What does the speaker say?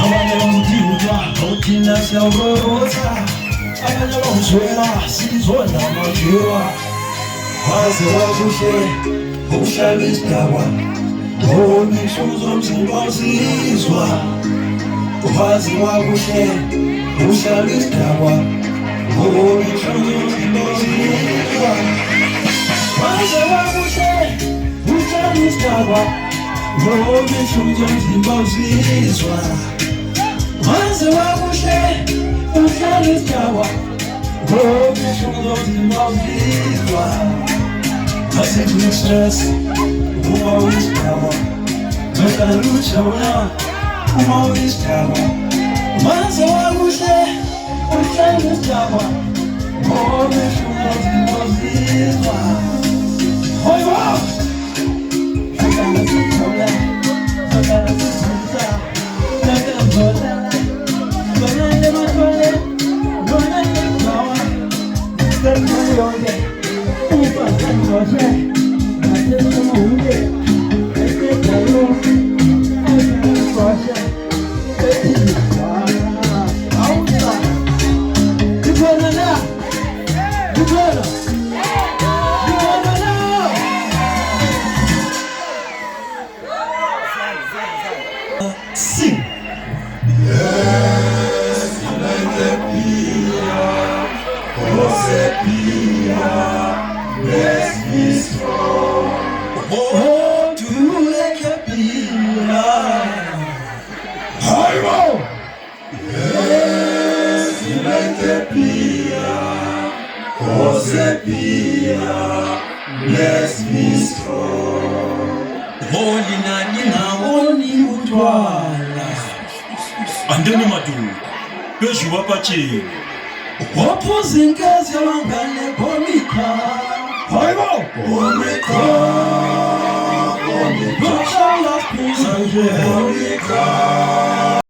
abanye bamudinga awuthina siyawurotha abanye bamuzwela sizona amajiwa waze wakuhle uhlala isidakwa ngoba inhloso zomzimba uzizwa waze wakuhle uhlala isidakwa ngoba inhloso zomzimba uzizwa waze wakuhle uhlala isidakwa ngoba inhloso zomzimba uzizwa waze wakuhle uhlala isidakwa ngoba inhloso zomzimba uzizwa Nothing stress, always power. But I lose your love, always power. Once I was there, I'm trying to stop her. Oh, the sugar was this one. Oh, wow! I gotta see your love, I gotta see your love. I gotta go down, but I never go there. No, I never go on. Stay on there. Sing. Yes, like the Pia, bless me strong. Oh, to like a Pia. Hi-ho! Yes, like a Pia, Pia, bless me strong. Holy Nina, only Utwala. Andeni madu, peju wapachi. Wapuzinkazi wangane komika. Hi-ho! Komika. Komika. Komika.